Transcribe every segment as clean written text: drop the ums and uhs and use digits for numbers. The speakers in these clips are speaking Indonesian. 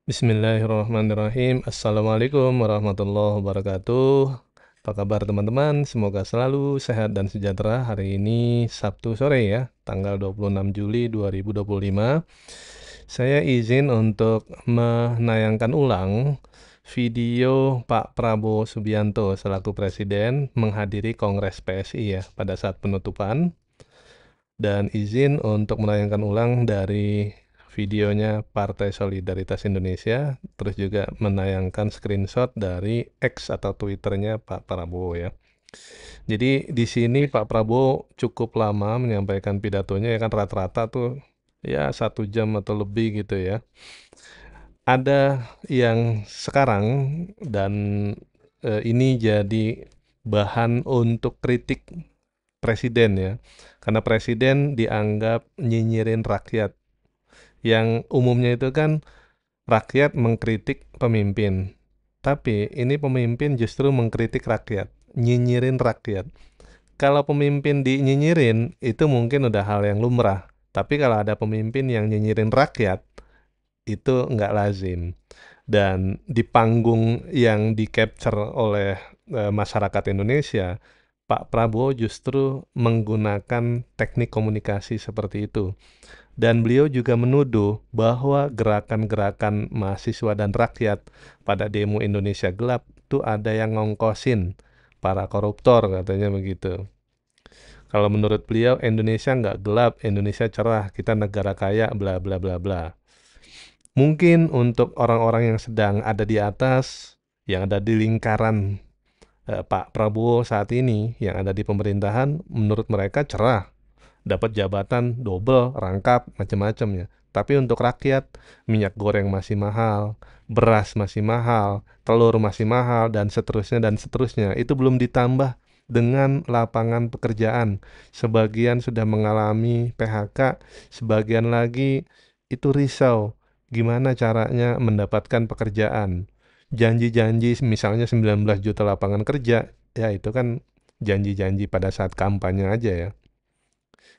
Bismillahirrahmanirrahim. Assalamualaikum warahmatullahi wabarakatuh. Apa kabar teman-teman? Semoga selalu sehat dan sejahtera. Hari ini Sabtu sore ya, tanggal 26 Juli 2025. Saya izin untuk menayangkan ulang video Pak Prabowo Subianto selaku Presiden menghadiri Kongres PSI ya pada saat penutupan. Dan izin untuk menayangkan ulang dari videonya Partai Solidaritas Indonesia, terus juga menayangkan screenshot dari X atau Twitternya Pak Prabowo ya. Jadi di sini Pak Prabowo cukup lama menyampaikan pidatonya ya kan rata-rata tuh ya 1 jam atau lebih gitu ya. Ada yang sekarang dan ini jadi bahan untuk kritik presiden ya. Karena presiden dianggap nyinyirin rakyat. Yang umumnya itu kan rakyat mengkritik pemimpin. Tapi ini pemimpin justru mengkritik rakyat, nyinyirin rakyat. Kalau pemimpin dinyinyirin, itu mungkin udah hal yang lumrah. Tapi kalau ada pemimpin yang nyinyirin rakyat, itu nggak lazim. Dan di panggung yang di-capture oleh masyarakat Indonesia, Pak Prabowo justru menggunakan teknik komunikasi seperti itu. Dan beliau juga menuduh bahwa gerakan-gerakan mahasiswa dan rakyat pada demo Indonesia Gelap itu ada yang ngongkosin para koruptor, katanya begitu. Kalau menurut beliau, Indonesia nggak gelap, Indonesia cerah, kita negara kaya, bla bla bla bla. Mungkin untuk orang-orang yang sedang ada di atas, yang ada di lingkaran Pak Prabowo saat ini, yang ada di pemerintahan, menurut mereka cerah, dapat jabatan double, rangkap, macam-macam ya. Tapi untuk rakyat, minyak goreng masih mahal, beras masih mahal, telur masih mahal, dan seterusnya, dan seterusnya. Itu belum ditambah dengan lapangan pekerjaan. Sebagian sudah mengalami PHK, sebagian lagi itu risau. Gimana caranya mendapatkan pekerjaan? Janji-janji misalnya 19 juta lapangan kerja, ya itu kan janji-janji pada saat kampanye aja ya.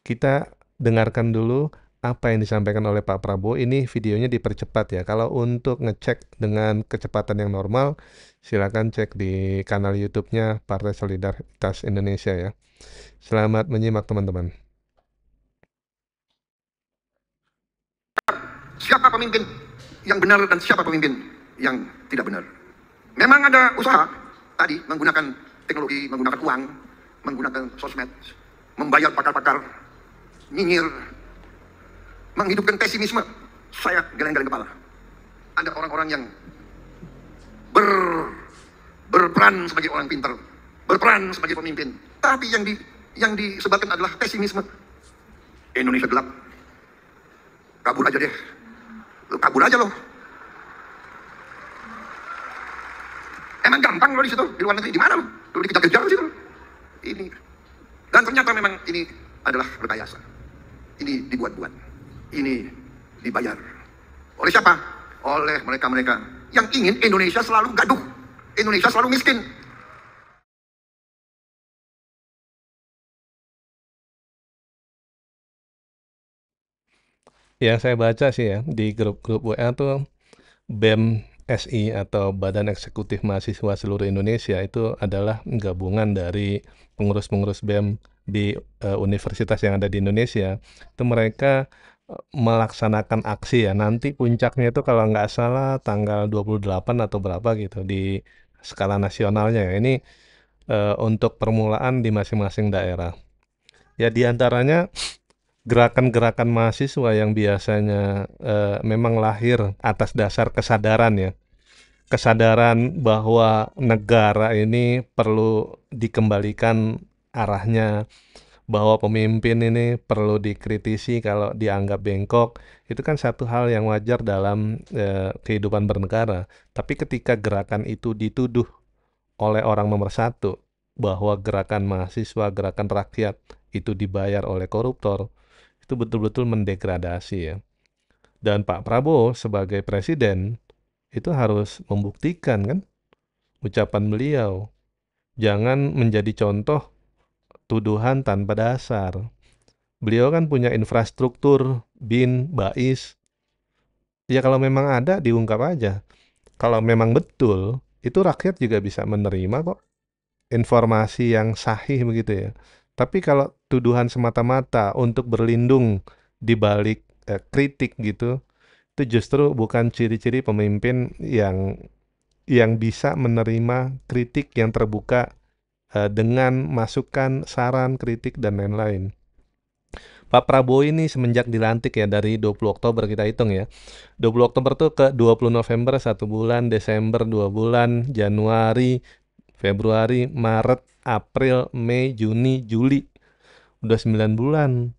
Kita dengarkan dulu apa yang disampaikan oleh Pak Prabowo. Ini videonya dipercepat ya. Kalau untuk ngecek dengan kecepatan yang normal, silakan cek di kanal YouTube-nya Partai Solidaritas Indonesia ya. Selamat menyimak teman-teman. Siapa pemimpin yang benar dan siapa pemimpin yang tidak benar. Memang ada usaha tadi menggunakan teknologi, menggunakan uang, menggunakan sosmed, membayar pakar-pakar, nyinyir, menghidupkan pesimisme. Saya geleng-geleng kepala. Ada orang-orang yang berperan sebagai orang pintar, berperan sebagai pemimpin, tapi yang disebarkan adalah pesimisme. Indonesia gelap, kabur aja deh, kabur aja loh. Emang gampang loh di situ, di luar negeri di mana loh? Tuh dikejar-kejar di situ. Ini. Dan ternyata memang ini adalah rekayasa. Ini dibuat-buat. Ini dibayar. Oleh siapa? Oleh mereka-mereka yang ingin Indonesia selalu gaduh. Indonesia selalu miskin. Yang saya baca sih ya, di grup-grup WA tuh BEM SI atau Badan Eksekutif Mahasiswa Seluruh Indonesia itu adalah gabungan dari pengurus-pengurus BEM di universitas yang ada di Indonesia. Itu mereka melaksanakan aksi ya. Nanti puncaknya itu kalau nggak salah tanggal 28 atau berapa gitu di skala nasionalnya ya. Ini untuk permulaan di masing-masing daerah. Ya di antaranya gerakan-gerakan mahasiswa yang biasanya memang lahir atas dasar kesadaran ya. Kesadaran bahwa negara ini perlu dikembalikan arahnya, bahwa pemimpin ini perlu dikritisi kalau dianggap bengkok. Itu kan satu hal yang wajar dalam kehidupan bernegara. Tapi ketika gerakan itu dituduh oleh orang nomor satu, bahwa gerakan mahasiswa, gerakan rakyat itu dibayar oleh koruptor, itu betul-betul mendegradasi ya. Dan Pak Prabowo sebagai presiden itu harus membuktikan kan ucapan beliau. Jangan menjadi contoh tuduhan tanpa dasar. Beliau kan punya infrastruktur, BIN, BAIS, Ya kalau memang ada diungkap aja. Kalau memang betul, itu rakyat juga bisa menerima kok informasi yang sahih begitu ya. Tapi kalau tuduhan semata-mata untuk berlindung di balik kritik gitu, itu justru bukan ciri-ciri pemimpin yang bisa menerima kritik yang terbuka dengan masukan, saran, kritik dan lain-lain. Pak Prabowo ini semenjak dilantik ya dari 20 Oktober kita hitung ya. 20 Oktober tuh ke 20 November 1 bulan, Desember 2 bulan, Januari, Februari, Maret, April, Mei, Juni, Juli. Udah 9 bulan.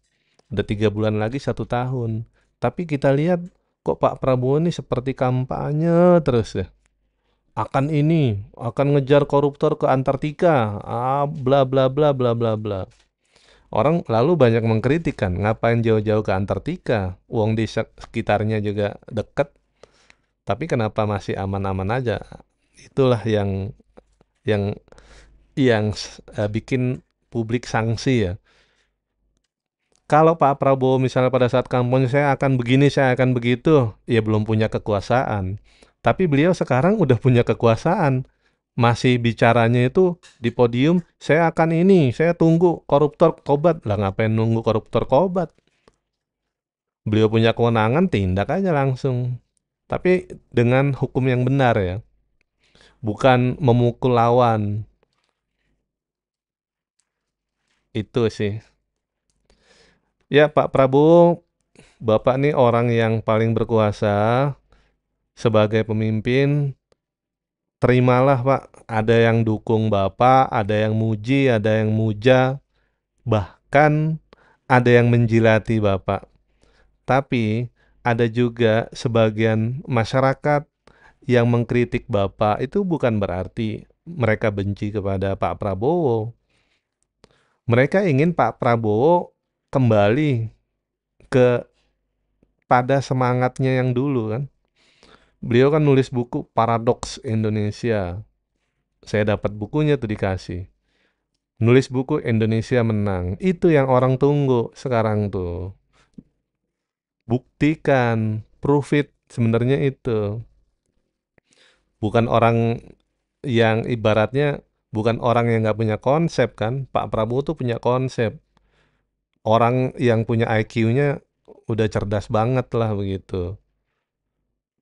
Udah 3 bulan lagi 1 tahun. Tapi kita lihat kok Pak Prabowo ini seperti kampanye terus ya. Akan ngejar koruptor ke Antartika. Bla bla bla bla bla bla. Orang lalu banyak mengkritik kan, ngapain jauh-jauh ke Antartika? Uang di sekitarnya juga deket, tapi kenapa masih aman-aman aja? Itulah yang bikin publik sanksi ya. Kalau Pak Prabowo misalnya pada saat kampanye saya akan begini, saya akan begitu, ya belum punya kekuasaan. Tapi beliau sekarang udah punya kekuasaan. Masih bicaranya itu di podium, saya akan ini, saya tunggu koruptor tobat. Lah ngapain nunggu koruptor tobat? Beliau punya kewenangan, tindak aja langsung. Tapi dengan hukum yang benar ya, bukan memukul lawan. Itu sih. Ya Pak Prabowo, Bapak nih orang yang paling berkuasa sebagai pemimpin. Terimalah Pak, ada yang dukung Bapak, ada yang muji, ada yang muja, bahkan ada yang menjilati Bapak. Tapi ada juga sebagian masyarakat yang mengkritik Bapak itu bukan berarti mereka benci kepada Pak Prabowo. Mereka ingin Pak Prabowo kembali pada semangatnya yang dulu kan. Beliau kan nulis buku Paradoks Indonesia. Saya dapat bukunya tuh dikasih. Nulis buku Indonesia Menang. Itu yang orang tunggu sekarang tuh. Buktikan, prove it, sebenarnya itu. Bukan orang yang ibaratnya bukan orang yang nggak punya konsep kan. Pak Prabowo tuh punya konsep. Orang yang punya IQ-nya udah cerdas banget lah begitu.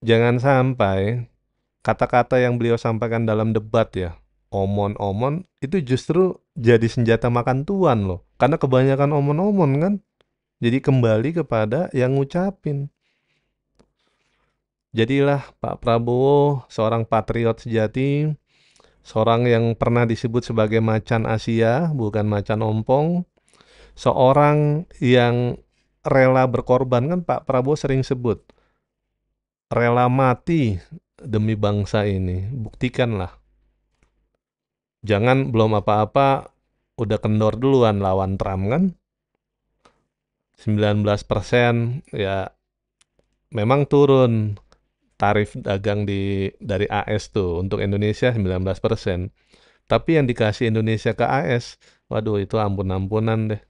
Jangan sampai kata-kata yang beliau sampaikan dalam debat ya, omon-omon, itu justru jadi senjata makan tuan loh. Karena kebanyakan omon-omon kan. Jadi kembali kepada yang ngucapin. Jadilah Pak Prabowo seorang patriot sejati, seorang yang pernah disebut sebagai macan Asia, bukan macan ompong. Seorang yang rela berkorban, kan Pak Prabowo sering sebut. Rela mati demi bangsa ini. Buktikanlah. Jangan belum apa-apa udah kendor duluan lawan Trump kan. 19% ya memang turun tarif dagang dari AS tuh untuk Indonesia 19%. Tapi yang dikasih Indonesia ke AS, waduh itu ampun-ampunan deh.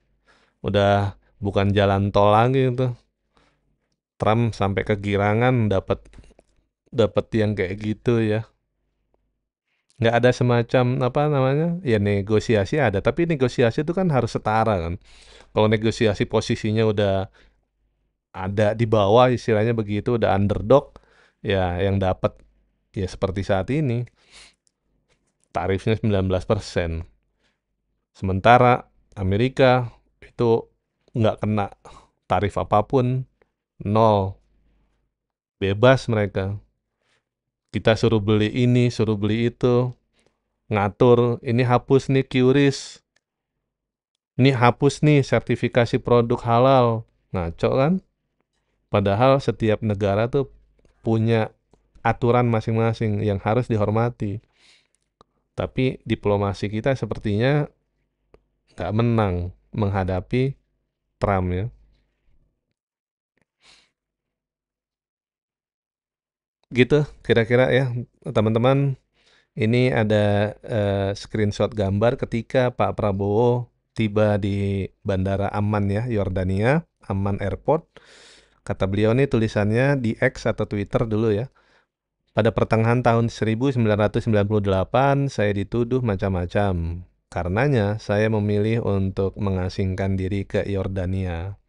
Udah bukan jalan tol lagi itu. Trump sampai kegirangan dapat dapat yang kayak gitu ya. Nggak ada semacam apa namanya ya negosiasi ada, tapi negosiasi itu kan harus setara kan. Kalau negosiasi posisinya udah ada di bawah istilahnya begitu, udah underdog, ya yang dapat ya seperti saat ini tarifnya 19%. Sementara Amerika itu nggak kena tarif apapun, nol, bebas mereka. Kita suruh beli ini, suruh beli itu, ngatur, ini hapus nih QRIS, ini hapus nih sertifikasi produk halal. Ngaco kan? Padahal setiap negara tuh punya aturan masing-masing yang harus dihormati. Tapi diplomasi kita sepertinya nggak menang menghadapi Trump ya. Gitu kira-kira ya teman-teman. Ini ada screenshot gambar ketika Pak Prabowo tiba di Bandara Amman ya, Yordania, Amman Airport. Kata beliau nih tulisannya di X atau Twitter dulu ya. Pada pertengahan tahun 1998, saya dituduh macam-macam. Karenanya, saya memilih untuk mengasingkan diri ke Yordania.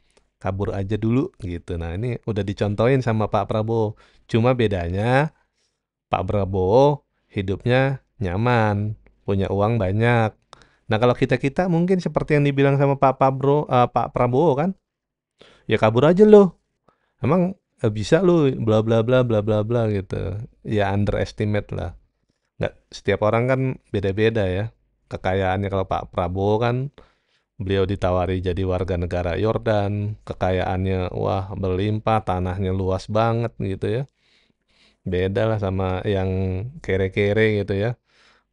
Kabur aja dulu gitu. Nah, ini udah dicontohin sama Pak Prabowo. Cuma bedanya Pak Prabowo hidupnya nyaman, punya uang banyak. Nah, kalau kita-kita mungkin seperti yang dibilang sama Pak Prabowo kan, ya kabur aja loh. Emang bisa lu bla bla bla bla bla bla gitu. Ya underestimate lah. Nggak, setiap orang kan beda-beda ya. Kekayaannya kalau Pak Prabowo kan beliau ditawari jadi warga negara Yordan, kekayaannya wah berlimpah, tanahnya luas banget gitu ya. Beda lah sama yang kere-kere gitu ya.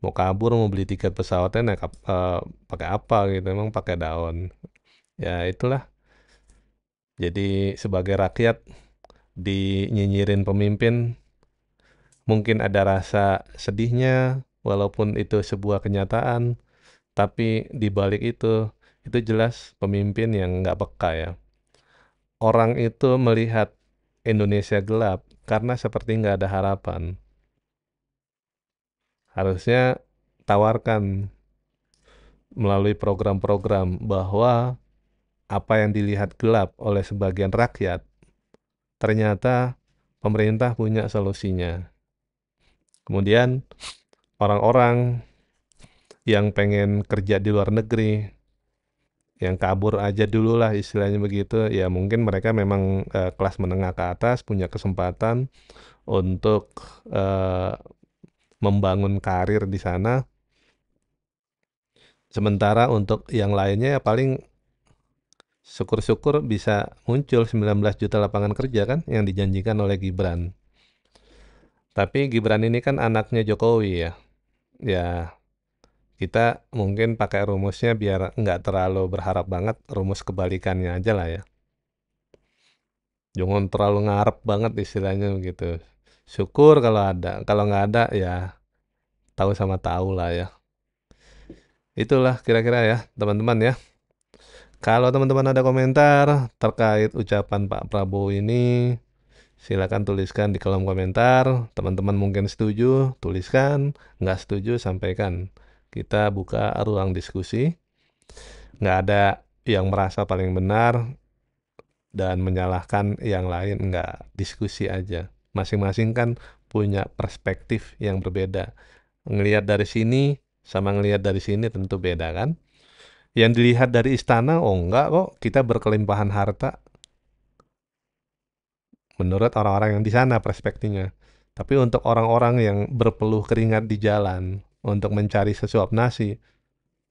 Mau kabur, mau beli tiket pesawatnya naik pakai apa gitu, emang pakai daun. Ya itulah. Jadi sebagai rakyat dinyinyirin pemimpin, mungkin ada rasa sedihnya, walaupun itu sebuah kenyataan, tapi di balik itu jelas pemimpin yang nggak peka ya. Orang itu melihat Indonesia gelap karena seperti nggak ada harapan. Harusnya tawarkan melalui program-program bahwa apa yang dilihat gelap oleh sebagian rakyat, ternyata pemerintah punya solusinya. Kemudian orang-orang yang pengen kerja di luar negeri, yang kabur aja dulu lah istilahnya begitu, ya mungkin mereka memang kelas menengah ke atas punya kesempatan untuk eh, membangun karir di sana. Sementara untuk yang lainnya ya paling syukur-syukur bisa muncul 19 juta lapangan kerja kan yang dijanjikan oleh Gibran. Tapi Gibran ini kan anaknya Jokowi ya. Ya kita mungkin pakai rumusnya biar nggak terlalu berharap banget, rumus kebalikannya aja lah ya. Jangan terlalu ngarep banget istilahnya begitu. Syukur kalau nggak ada ya tahu sama tahu lah ya. Itulah kira-kira ya teman-teman ya. Kalau teman-teman ada komentar terkait ucapan Pak Prabowo ini, silakan tuliskan di kolom komentar. Teman-teman mungkin setuju, tuliskan. Nggak setuju, sampaikan. Kita buka ruang diskusi. Nggak ada yang merasa paling benar dan menyalahkan yang lain. Nggak, diskusi aja. Masing-masing kan punya perspektif yang berbeda. Ngelihat dari sini sama ngelihat dari sini tentu beda kan. Yang dilihat dari istana, oh enggak kok, kita berkelimpahan harta. Menurut orang-orang yang di sana perspektifnya. Tapi untuk orang-orang yang berpeluh keringat di jalan untuk mencari sesuap nasi,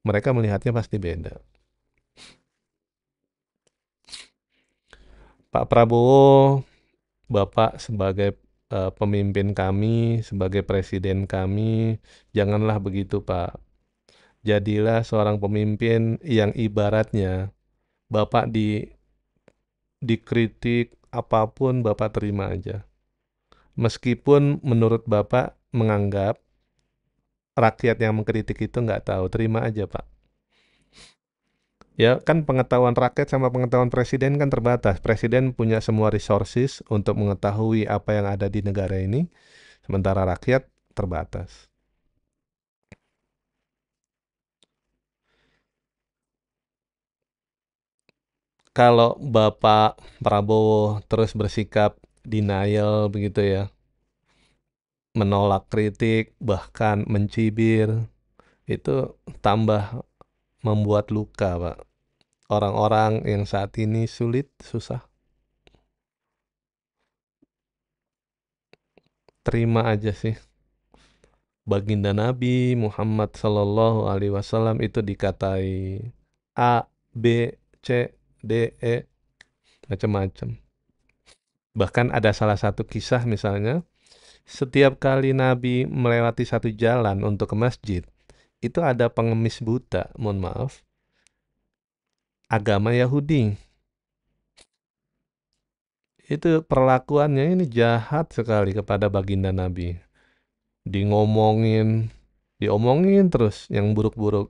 mereka melihatnya pasti beda. Pak Prabowo, Bapak sebagai pemimpin kami, sebagai presiden kami, janganlah begitu, Pak. Jadilah seorang pemimpin yang ibaratnya Bapak dikritik apapun Bapak terima aja. Meskipun menurut Bapak menganggap rakyat yang mengkritik itu nggak tahu, terima aja Pak. Ya kan pengetahuan rakyat sama pengetahuan presiden kan terbatas. Presiden punya semua resources untuk mengetahui apa yang ada di negara ini, sementara rakyat terbatas. Kalau Bapak Prabowo terus bersikap denial begitu ya, menolak kritik, bahkan mencibir, itu tambah membuat luka, Pak. Orang-orang yang saat ini sulit, susah, terima aja sih. Baginda Nabi Muhammad Sallallahu Alaihi Wasallam itu dikatai A, B, C, D, E, macam-macam. Bahkan ada salah satu kisah misalnya, setiap kali Nabi melewati satu jalan untuk ke masjid, itu ada pengemis buta, mohon maaf, agama Yahudi. Itu perlakuannya ini jahat sekali kepada baginda Nabi. Di diomongin terus yang buruk-buruk,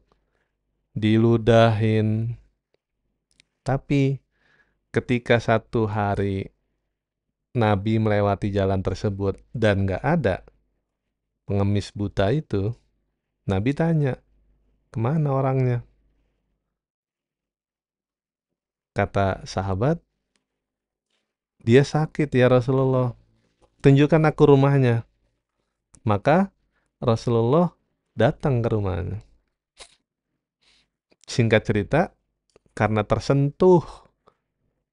diludahin. Tapi ketika satu hari Nabi melewati jalan tersebut dan nggak ada pengemis buta itu, Nabi tanya, kemana orangnya? Kata sahabat, dia sakit ya Rasulullah, tunjukkan aku rumahnya. Maka Rasulullah datang ke rumahnya. Singkat cerita, karena tersentuh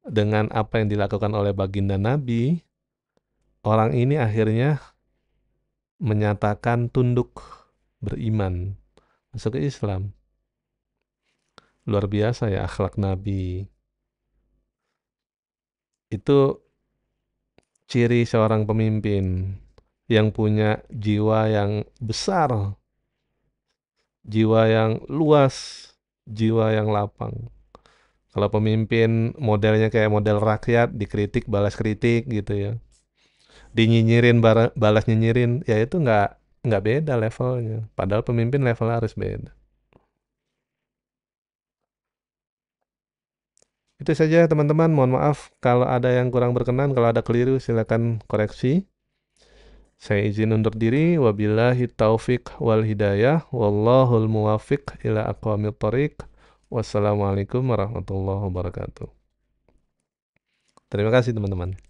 dengan apa yang dilakukan oleh baginda Nabi, orang ini akhirnya menyatakan tunduk beriman, masuk ke Islam. Luar biasa ya akhlak Nabi. Itu ciri seorang pemimpin yang punya jiwa yang besar, jiwa yang luas, jiwa yang lapang. Kalau pemimpin modelnya kayak model rakyat, dikritik balas kritik gitu ya, dinyinyirin balas nyinyirin, ya itu nggak beda levelnya. Padahal pemimpin levelnya harus beda. Itu saja teman-teman, mohon maaf kalau ada yang kurang berkenan, kalau ada keliru silakan koreksi. Saya izin undur diri, wabillahi taufik wal hidayah, wallahul muwafiq ila aqwamit thoriq. Wassalamualaikum warahmatullahi wabarakatuh. Terima kasih teman-teman.